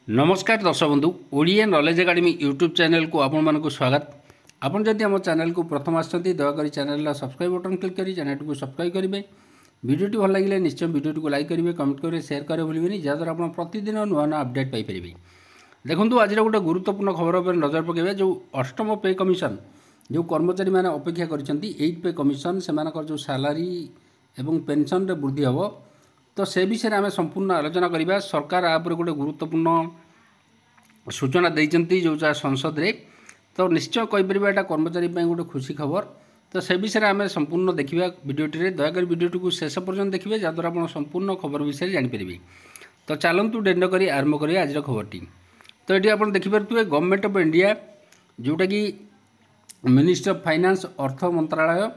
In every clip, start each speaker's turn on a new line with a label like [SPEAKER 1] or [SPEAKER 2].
[SPEAKER 1] नमस्कार दर्शक बंधु Odia knowledge academy YouTube channel को आपण मानक स्वागत। आपन जदि आम चैनल को प्रथम आसती दयाकोरी चैनल सब्सक्राइब बटन क्लिक करी चैनल को सब्सक्राइब करेंगे। वीडियोटी भल लगे निश्चय वीडियो को लाइक करेंगे, कमेंट करेंगे, शेयर करेंगे भूलें जहाँद्वारा आप प्रतिदिन नुआ नुआ अपडेट पाइपर। देखो आज गोटे गुरुत्वपूर्ण खबर पर नजर पकड़ा जो अष्टम पे कमिशन जो कर्मचारी मैंने अपेक्षा कर पे कमिशन से जो सालारी एवं पेंशन रे वृद्धि हम तो से विषय आम संपूर्ण आलोचना करवा। सरकार आपर गोटे गुरुत्वपूर्ण सूचना देती जो संसद रे तो निश्चय कहीपर यहाँ कर्मचारी गोटे खुशी खबर। तो से विषय आम संपूर्ण देखा भिडियोटी दयाकोरी भिडियोटी को शेष पर्यटन देखिए जहाँद्वारा आप संपूर्ण खबर विषय जानीपर। तो चलतु डेंड कर आरंभ करें आज खबरटी। तो ये आप देखिपे गवर्नमेंट ऑफ इंडिया जोटा कि मिनिस्ट्री ऑफ फाइनेंस अर्थ मंत्रालय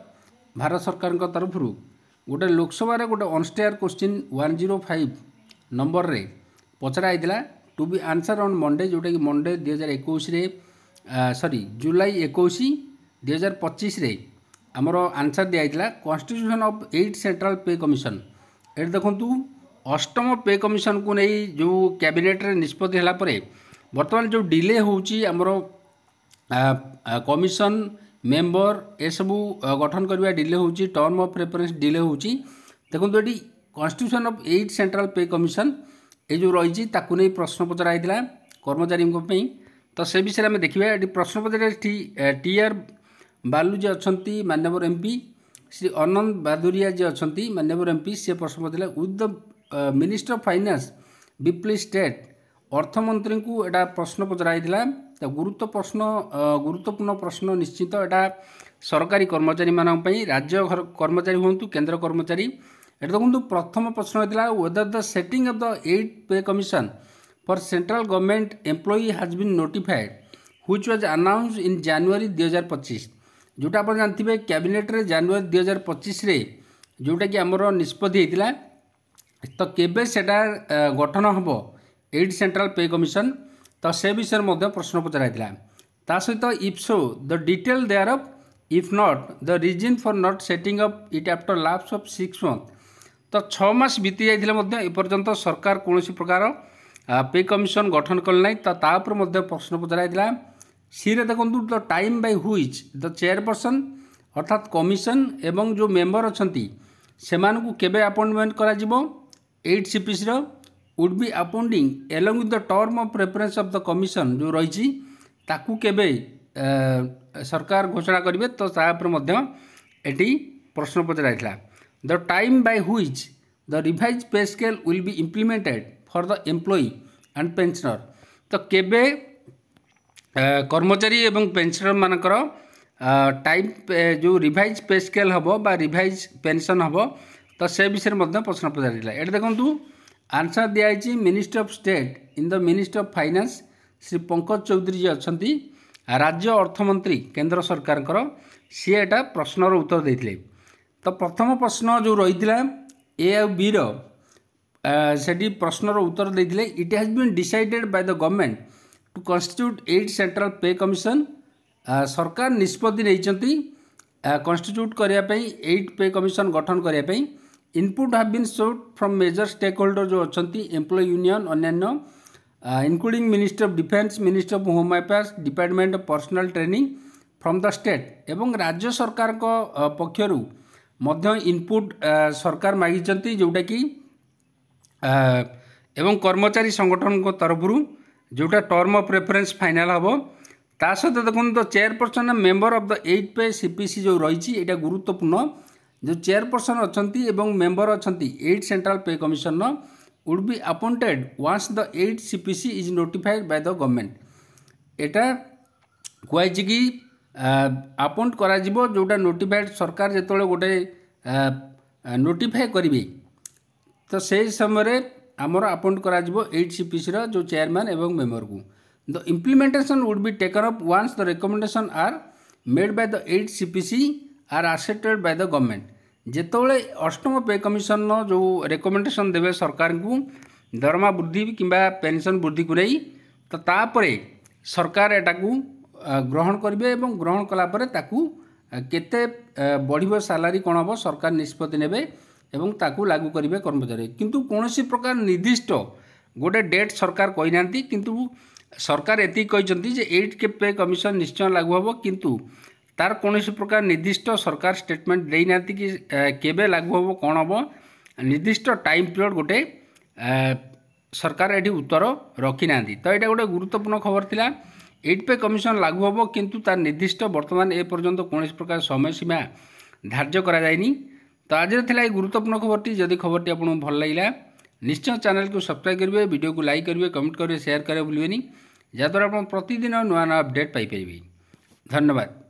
[SPEAKER 1] भारत सरकार तरफ गोटे लोकसभा गोटे अनस्टेयर क्वेश्चन 105 नंबर रे पचरा होता to be answer on Monday जोटा कि मंडे 2021 जुलाई 21 2025 रे आमर आंसर दिया constitution of 8 central pay commission. ये देखु अष्टम पे कमिशन को नहीं जो कैबिनेट रे निष्पत्ति है बर्तमान जो डिले होची आमर कमिशन मेंबर ए सबू गठन करवा डिले होची टर्म ऑफ रेफरेंस डिले होची। देखो ये constitution of 8 central pay commission ये जो रही नहीं प्रश्न पचरा होता कर्मचारी। तो से विषय में देखा ये प्रश्न पचरा टी आर बालू जी अच्छा मान्यवर एमपी श्री अनंत बादुरिया जी अच्छा मान्यवर एमपी सी प्रश्न पचरा with the minister of finance विप्ली स्टेट अर्थमंत्री को एटा प्रश्न पचरा होता। तो गुरुत्वपूर्ण प्रश्न निश्चित एटा सरकारी कर्मचारी मानी राज्य कर्मचारी हूँ केंद्र कर्मचारी। ये देखो प्रथम प्रश्न होता whether the setting of the 8 pay commission for central government employee has been notified which was announce in January 2025। जोटा आप जानते कैबिनेट रे जनवरी 2025 रे जोटा कि आमर निष्पत्ति होता तो केबे सेटा गठन हम 8 सेंट्रल पे कमिशन। तो से विषय में प्रश्न पचरा होता सहित if so the detail thereof if not the reason for not setting up it after lapse of 6 month. तो 6 मास बीती जाते एपर्यंत सरकार कौन प्रकार पे कमिशन गठन कले ना तो प्रश्न पचरा होता। सी देखो the time by which the chairperson अर्थात कमिशन एवं जो मेंबर अच्छा से केबे अपॉइंटमेंट करा 8 CPC would be appointing along with the term of preference of the commission जो रही ताकू केबे सरकार घोषणा करेंगे। तो ये प्रश्न पचरा होता the time by which the revise पे scale will be implemented for the employee and pensioner. तो केबे कर्मचारी एवं पेंशनर मानकर टाइम जो रिवाइज पे स्केल हम बा रिवाइज पेंशन हम तो से विषय में प्रश्न पचरा। ये देखो आंसर दिखाई ministry of state in the ministry of finance Shri Pankaj Chaudhary ji अच्छा राज्य अर्थमंत्री केंद्र सरकार सी एटा प्रश्नर उत्तर देते। तो प्रथम प्रश्न जो रही ए और बी से प्रश्नर उत्तर देते it has been decided by the government to constitute 8 central pay commission. सरकार निष्पत्ति नहीं कॉन्स्टिट्यूट करने 8 पे कमिशन गठन करने। Input have been sought from major stakeholder जो अच्छा एम्प्लॉय यूनियन अन्य including minister of defence minister of home affairs department of personnel training from the state एवं राज्य सरकार को पक्षरु मध्य इनपुट सरकार मागी जोटा कि एवं कर्मचारी संगठन को तरफ जोटा टर्म ऑफ रेफरेंस फाइनल हम ता सहित देखो तो चेयरपर्सन मेंबर ऑफ द 8 पे सीपीसी जो रही है गुरुत्वपूर्ण जो चेयरपर्सन अच्छा मेंबर अच्छा 8 central pay commission would be appointed once the 8 CPC is notified by the government. एटा कहुई कि अपॉइंट करा जोटा नोटिफाइड सरकार जो गोटे नोटिफाई करेंगे तो से समय आमर अपॉइंट करा 8 सीपीसी जो चेयरमैन एवं मेंबर को the implementation would be taken up once the recommendation are made by the 8 CPC are accepted by the government. जेतोले अष्टम पे कमिशन जो रिकमेंडेशन देवे सरकार को दरमा वृद्धि कि पेंशन वृद्धि को नहीं तो तापरे सरकार एटा को ग्रहण करेंगे और ग्रहण कलापर केते बढ़िबो सालारी कौन हम सरकार निष्पत्ति नेबे एवं ताकू लागू करेंगे कर्मचारी। किंतु कौन प्रकार निर्दिष्ट गोटे डेट सरकार कही ना किंतु सरकार एति कहते जे 8 पे कमिशन निश्चय लागू हम किंतु तार कौन प्रकार निर्दिष्ट सरकार स्टेटमेंट देना कि केबे लागू हम कौन हम निर्दिष्ट टाइम पीरियड गोटे सरकार ये उत्तर रखी ना। तो यहाँ गोटे गुरुत्वपूर्ण खबर थिला 8 पे कमिशन लागू हम किंतु तार निर्दिष्ट वर्तमान ए पर्यंत कौन प्रकार समय सीमा धार्य करा जायनी। तो आज थिला गुरुत्वपूर्ण खबरटी जदि खबरटी आपको भल लगा निश्चय चैनल को सब्सक्राइब करेंगे, वीडियो को लाइक करेंगे, कमेंट करेंगे, शेयर करेंगे भूलें जहाँद्वारा आप प्रतिदिन नुआ नुआ अपडेट पाइपर। धन्यवाद।